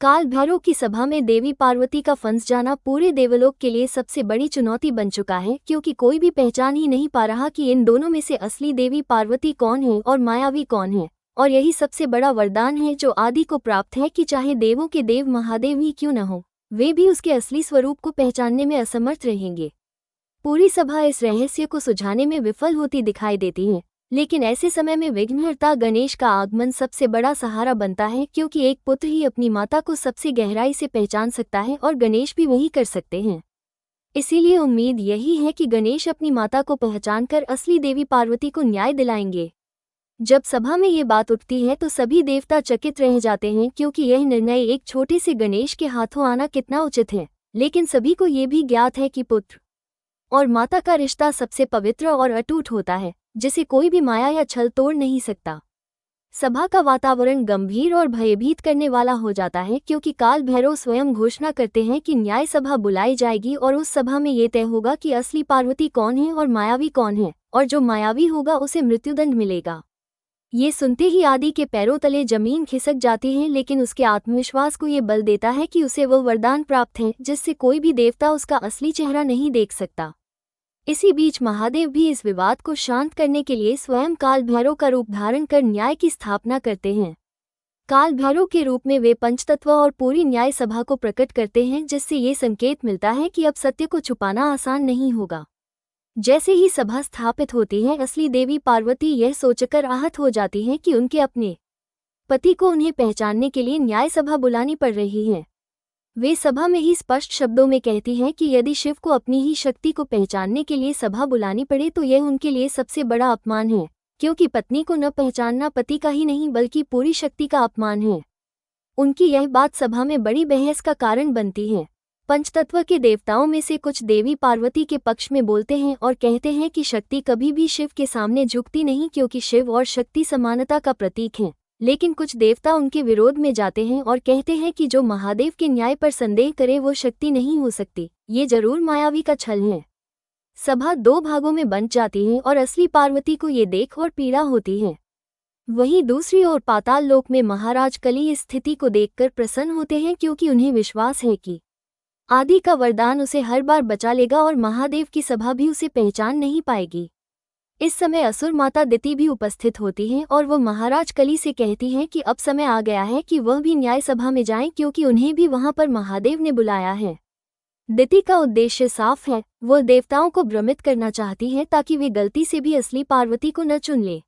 काल भैरव की सभा में देवी पार्वती का फंस जाना पूरे देवलोक के लिए सबसे बड़ी चुनौती बन चुका है, क्योंकि कोई भी पहचान ही नहीं पा रहा कि इन दोनों में से असली देवी पार्वती कौन है और मायावी कौन है। और यही सबसे बड़ा वरदान है जो आदि को प्राप्त है कि चाहे देवों के देव महादेव ही क्यों न हो, वे भी उसके असली स्वरूप को पहचानने में असमर्थ रहेंगे। पूरी सभा इस रहस्य को सुझाने में विफल होती दिखाई देती है, लेकिन ऐसे समय में विघ्नहर्ता गणेश का आगमन सबसे बड़ा सहारा बनता है, क्योंकि एक पुत्र ही अपनी माता को सबसे गहराई से पहचान सकता है और गणेश भी वही कर सकते हैं। इसीलिए उम्मीद यही है कि गणेश अपनी माता को पहचानकर असली देवी पार्वती को न्याय दिलाएंगे। जब सभा में ये बात उठती है तो सभी देवता चकित रह जाते हैं, क्योंकि यह निर्णय एक छोटे से गणेश के हाथों आना कितना उचित है। लेकिन सभी को ये भी ज्ञात है कि पुत्र और माता का रिश्ता सबसे पवित्र और अटूट होता है, जिसे कोई भी माया या छल तोड़ नहीं सकता। सभा का वातावरण गंभीर और भयभीत करने वाला हो जाता है, क्योंकि काल भैरव स्वयं घोषणा करते हैं कि न्याय सभा बुलाई जाएगी और उस सभा में ये तय होगा कि असली पार्वती कौन है और मायावी कौन है, और जो मायावी होगा उसे मृत्युदंड मिलेगा। ये सुनते ही आदि के पैरों तले जमीन खिसक जाती है, लेकिन उसके आत्मविश्वास को ये बल देता है कि उसे वह वरदान प्राप्त है जिससे कोई भी देवता उसका असली चेहरा नहीं देख सकता। इसी बीच महादेव भी इस विवाद को शांत करने के लिए स्वयं काल भैरव का रूप धारण कर न्याय की स्थापना करते हैं। काल भैरव के रूप में वे पंचतत्व और पूरी न्याय सभा को प्रकट करते हैं, जिससे ये संकेत मिलता है कि अब सत्य को छुपाना आसान नहीं होगा। जैसे ही सभा स्थापित होती है, असली देवी पार्वती यह सोचकर आहत हो जाती है कि उनके अपने पति को उन्हें पहचानने के लिए न्याय सभा बुलानी पड़ रही है। वे सभा में ही स्पष्ट शब्दों में कहती हैं कि यदि शिव को अपनी ही शक्ति को पहचानने के लिए सभा बुलानी पड़े तो यह उनके लिए सबसे बड़ा अपमान है, क्योंकि पत्नी को न पहचानना पति का ही नहीं बल्कि पूरी शक्ति का अपमान है। उनकी यह बात सभा में बड़ी बहस का कारण बनती है। पंचतत्व के देवताओं में से कुछ देवी पार्वती के पक्ष में बोलते हैं और कहते हैं कि शक्ति कभी भी शिव के सामने झुकती नहीं, क्योंकि शिव और शक्ति समानता का प्रतीक हैं। लेकिन कुछ देवता उनके विरोध में जाते हैं और कहते हैं कि जो महादेव के न्याय पर संदेह करे वो शक्ति नहीं हो सकती, ये जरूर मायावी का छल है। सभा दो भागों में बंट जाती है और असली पार्वती को ये देख और पीड़ा होती है। वहीं दूसरी ओर पाताल लोक में महाराज कली इस स्थिति को देखकर प्रसन्न होते हैं, क्योंकि उन्हें विश्वास है कि आदि का वरदान उसे हर बार बचा लेगा और महादेव की सभा भी उसे पहचान नहीं पाएगी। इस समय असुर माता दिति भी उपस्थित होती हैं और वह महाराज कली से कहती हैं कि अब समय आ गया है कि वह भी न्याय सभा में जाएं, क्योंकि उन्हें भी वहां पर महादेव ने बुलाया है। दिति का उद्देश्य साफ है, वह देवताओं को भ्रमित करना चाहती है ताकि वे गलती से भी असली पार्वती को न चुन ले।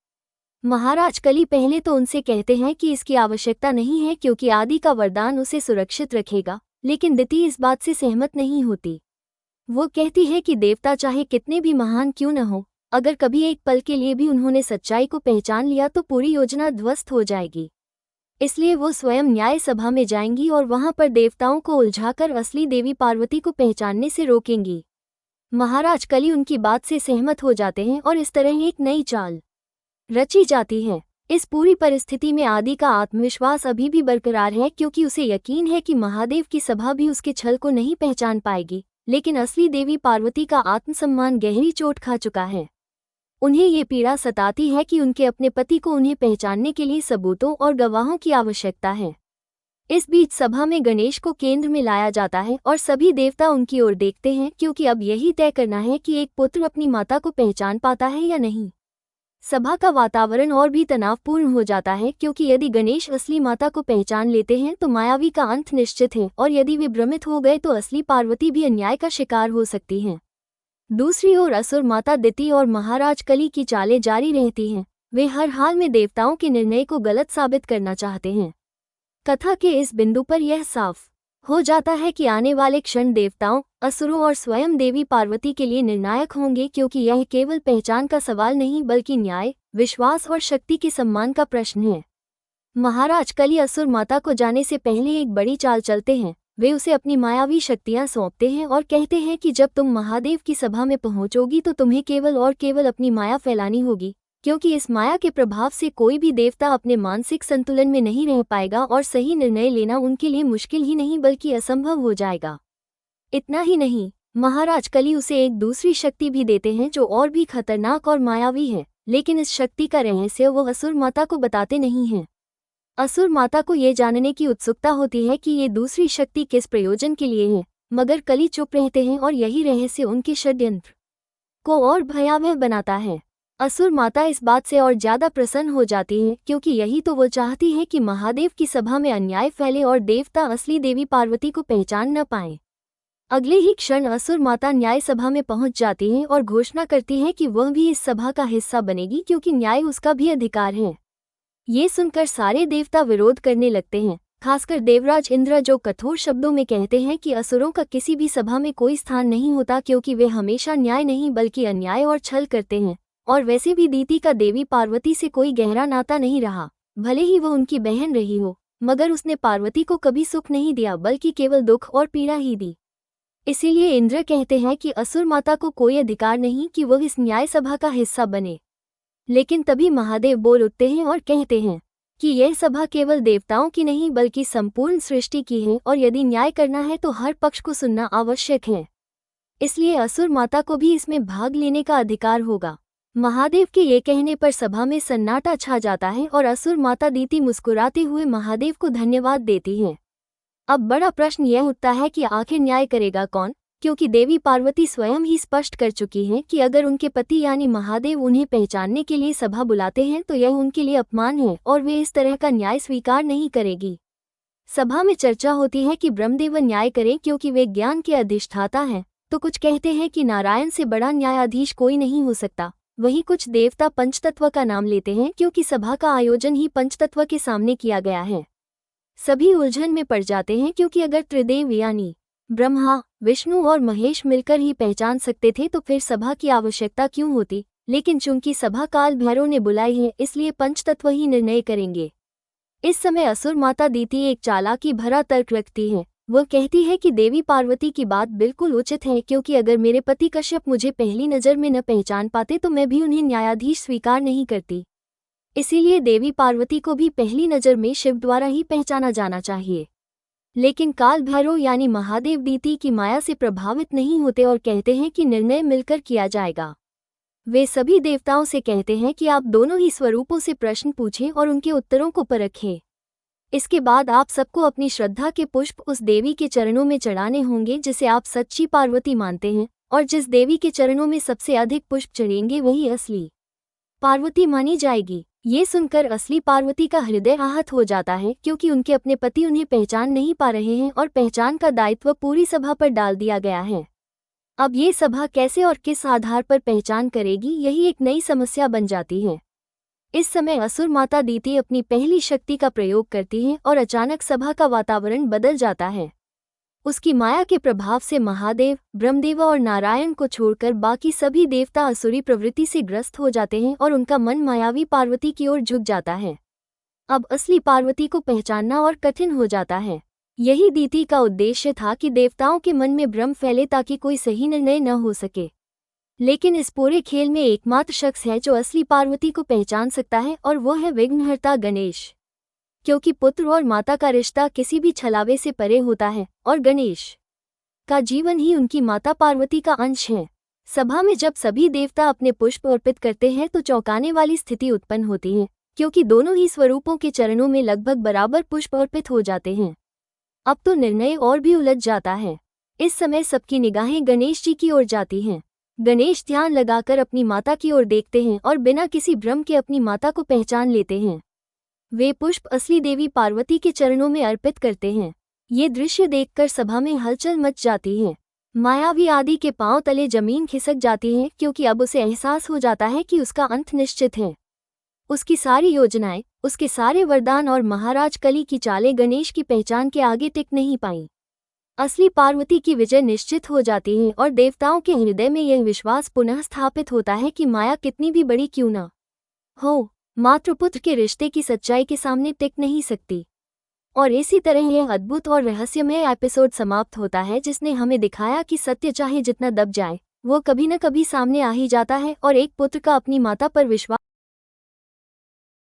महाराज कली पहले तो उनसे कहते हैं कि इसकी आवश्यकता नहीं है, क्योंकि आदि का वरदान उसे सुरक्षित रखेगा, लेकिन दिति इस बात से सहमत नहीं होती। वो कहती है कि देवता चाहे कितने भी महान क्यों न हो, अगर कभी एक पल के लिए भी उन्होंने सच्चाई को पहचान लिया तो पूरी योजना ध्वस्त हो जाएगी। इसलिए वो स्वयं न्याय सभा में जाएंगी और वहां पर देवताओं को उलझाकर असली देवी पार्वती को पहचानने से रोकेंगी। महाराज कली उनकी बात से सहमत हो जाते हैं और इस तरह एक नई चाल रची जाती है। इस पूरी परिस्थिति में आदि का आत्मविश्वास अभी भी बरकरार है, क्योंकि उसे यकीन है कि महादेव की सभा भी उसके छल को नहीं पहचान पाएगी। लेकिन असली देवी पार्वती का आत्मसम्मान गहरी चोट खा चुका है। उन्हें ये पीड़ा सताती है कि उनके अपने पति को उन्हें पहचानने के लिए सबूतों और गवाहों की आवश्यकता है। इस बीच सभा में गणेश को केंद्र में लाया जाता है और सभी देवता उनकी ओर देखते हैं, क्योंकि अब यही तय करना है कि एक पुत्र अपनी माता को पहचान पाता है या नहीं। सभा का वातावरण और भी तनावपूर्ण हो जाता है, क्योंकि यदि गणेश असली माता को पहचान लेते हैं तो मायावी का अंत निश्चित है, और यदि वे भ्रमित हो गए तो असली पार्वती भी अन्याय का शिकार हो सकती हैं। दूसरी ओर असुर माता दिति और महाराज कली की चालें जारी रहती हैं। वे हर हाल में देवताओं के निर्णय को गलत साबित करना चाहते हैं। कथा के इस बिंदु पर यह साफ हो जाता है कि आने वाले क्षण देवताओं, असुरों और स्वयं देवी पार्वती के लिए निर्णायक होंगे, क्योंकि यह केवल पहचान का सवाल नहीं बल्कि न्याय, विश्वास और शक्ति के सम्मान का प्रश्न है। महाराज कली असुर माता को जाने से पहले एक बड़ी चाल चलते हैं। वे उसे अपनी मायावी शक्तियां सौंपते हैं और कहते हैं कि जब तुम महादेव की सभा में पहुंचोगी तो तुम्हें केवल और केवल अपनी माया फैलानी होगी, क्योंकि इस माया के प्रभाव से कोई भी देवता अपने मानसिक संतुलन में नहीं रह पाएगा और सही निर्णय लेना उनके लिए मुश्किल ही नहीं बल्कि असंभव हो जाएगा। इतना ही नहीं, महाराज कली उसे एक दूसरी शक्ति भी देते हैं जो और भी खतरनाक और मायावी है, लेकिन इस शक्ति का रहस्य वो असुर माता को बताते नहीं हैं। असुर माता को ये जानने की उत्सुकता होती है कि ये दूसरी शक्ति किस प्रयोजन के लिए है, मगर कली चुप रहते हैं और यही रहस्य उनके षड्यंत्र को और भयावह बनाता है। असुर माता इस बात से और ज्यादा प्रसन्न हो जाती है क्योंकि यही तो वो चाहती है कि महादेव की सभा में अन्याय फैले और देवता असली देवी पार्वती को पहचान न पाएं। अगले ही क्षण असुर माता न्याय सभा में पहुंच जाती है और घोषणा करती है कि वह भी इस सभा का हिस्सा बनेगी क्योंकि न्याय उसका भी अधिकार है। ये सुनकर सारे देवता विरोध करने लगते हैं, खासकर देवराज इंद्र, जो कठोर शब्दों में कहते हैं कि असुरों का किसी भी सभा में कोई स्थान नहीं होता क्योंकि वे हमेशा न्याय नहीं बल्कि अन्याय और छल करते हैं। और वैसे भी दीति का देवी पार्वती से कोई गहरा नाता नहीं रहा, भले ही वह उनकी बहन रही हो, मगर उसने पार्वती को कभी सुख नहीं दिया बल्कि केवल दुख और पीड़ा ही दी। इसीलिए इंद्र कहते हैं कि असुर माता को कोई अधिकार नहीं कि वह इस न्याय सभा का हिस्सा बने। लेकिन तभी महादेव बोल उठते हैं और कहते हैं कि यह सभा केवल देवताओं की नहीं बल्कि संपूर्ण सृष्टि की है और यदि न्याय करना है तो हर पक्ष को सुनना आवश्यक है। इसलिए असुर माता को भी इसमें भाग लेने का अधिकार होगा। महादेव के ये कहने पर सभा में सन्नाटा छा जाता है और असुर माता दीति मुस्कुराते हुए महादेव को धन्यवाद देती हैं। अब बड़ा प्रश्न यह उठता है कि आखिर न्याय करेगा कौन, क्योंकि देवी पार्वती स्वयं ही स्पष्ट कर चुकी हैं कि अगर उनके पति यानी महादेव उन्हें पहचानने के लिए सभा बुलाते हैं तो यह उनके लिए अपमान है और वे इस तरह का न्याय स्वीकार नहीं करेगी। सभा में चर्चा होती है कि ब्रह्मदेव न्याय करें क्योंकि वे ज्ञान के अधिष्ठाता हैं, तो कुछ कहते हैं कि नारायण से बड़ा न्यायाधीश कोई नहीं हो सकता। वहीं कुछ देवता पंचतत्व का नाम लेते हैं क्योंकि सभा का आयोजन ही पंचतत्व के सामने किया गया है। सभी उलझन में पड़ जाते हैं क्योंकि अगर त्रिदेव यानी ब्रह्मा, विष्णु और महेश मिलकर ही पहचान सकते थे तो फिर सभा की आवश्यकता क्यों होती। लेकिन चूंकि सभा काल भैरव ने बुलाई है इसलिए पंचतत्व ही निर्णय करेंगे। इस समय असुर माता दीति एक चालाकी भरा तर्क रखती है। वह कहती है कि देवी पार्वती की बात बिल्कुल उचित है क्योंकि अगर मेरे पति कश्यप मुझे पहली नज़र में न पहचान पाते तो मैं भी उन्हें न्यायाधीश स्वीकार नहीं करती। इसीलिए देवी पार्वती को भी पहली नज़र में शिव द्वारा ही पहचाना जाना चाहिए। लेकिन काल भैरव यानी महादेव दीति की माया से प्रभावित नहीं होते और कहते हैं कि निर्णय मिलकर किया जाएगा। वे सभी देवताओं से कहते हैं कि आप दोनों ही स्वरूपों से प्रश्न पूछें और उनके उत्तरों को परखें। इसके बाद आप सबको अपनी श्रद्धा के पुष्प उस देवी के चरणों में चढ़ाने होंगे जिसे आप सच्ची पार्वती मानते हैं, और जिस देवी के चरणों में सबसे अधिक पुष्प चढ़ेंगे वही असली पार्वती मानी जाएगी। ये सुनकर असली पार्वती का हृदय आहत हो जाता है क्योंकि उनके अपने पति उन्हें पहचान नहीं पा रहे हैं और पहचान का दायित्व पूरी सभा पर डाल दिया गया है। अब ये सभा कैसे और किस आधार पर पहचान करेगी, यही एक नई समस्या बन जाती है। इस समय असुर माता दीति अपनी पहली शक्ति का प्रयोग करती है और अचानक सभा का वातावरण बदल जाता है। उसकी माया के प्रभाव से महादेव, ब्रह्मदेव और नारायण को छोड़कर बाकी सभी देवता असुरी प्रवृत्ति से ग्रस्त हो जाते हैं और उनका मन मायावी पार्वती की ओर झुक जाता है। अब असली पार्वती को पहचानना और कठिन हो जाता है। यही दीति का उद्देश्य था कि देवताओं के मन में भ्रम फैले ताकि कोई सही निर्णय न हो सके। लेकिन इस पूरे खेल में एकमात्र शख्स है जो असली पार्वती को पहचान सकता है और वो है विघ्नहर्ता गणेश, क्योंकि पुत्र और माता का रिश्ता किसी भी छलावे से परे होता है और गणेश का जीवन ही उनकी माता पार्वती का अंश है। सभा में जब सभी देवता अपने पुष्प अर्पित करते हैं तो चौंकाने वाली स्थिति उत्पन्न होती है क्योंकि दोनों ही स्वरूपों के चरणों में लगभग बराबर पुष्प अर्पित हो जाते हैं। अब तो निर्णय और भी उलझ जाता है। इस समय सबकी निगाहें गणेश जी की ओर जाती हैं। गणेश ध्यान लगाकर अपनी माता की ओर देखते हैं और बिना किसी भ्रम के अपनी माता को पहचान लेते हैं। वे पुष्प असली देवी पार्वती के चरणों में अर्पित करते हैं। ये दृश्य देखकर सभा में हलचल मच जाती है। मायावी आदि के पांव तले जमीन खिसक जाती है क्योंकि अब उसे एहसास हो जाता है कि उसका अंत निश्चित है। उसकी सारी योजनाएं, उसके सारे वरदान और महाराज कली की चालें गणेश की पहचान के आगे टिक नहीं पाईं। असली पार्वती की विजय निश्चित हो जाती है और देवताओं के हृदय में यह विश्वास पुनः स्थापित होता है कि माया कितनी भी बड़ी क्यों न हो, मातृपुत्र के रिश्ते की सच्चाई के सामने टिक नहीं सकती। और इसी तरह यह अद्भुत और रहस्यमय एपिसोड समाप्त होता है जिसने हमें दिखाया कि सत्य चाहे जितना दब जाए वो कभी न कभी सामने आ ही जाता है और एक पुत्र का अपनी माता पर विश्वास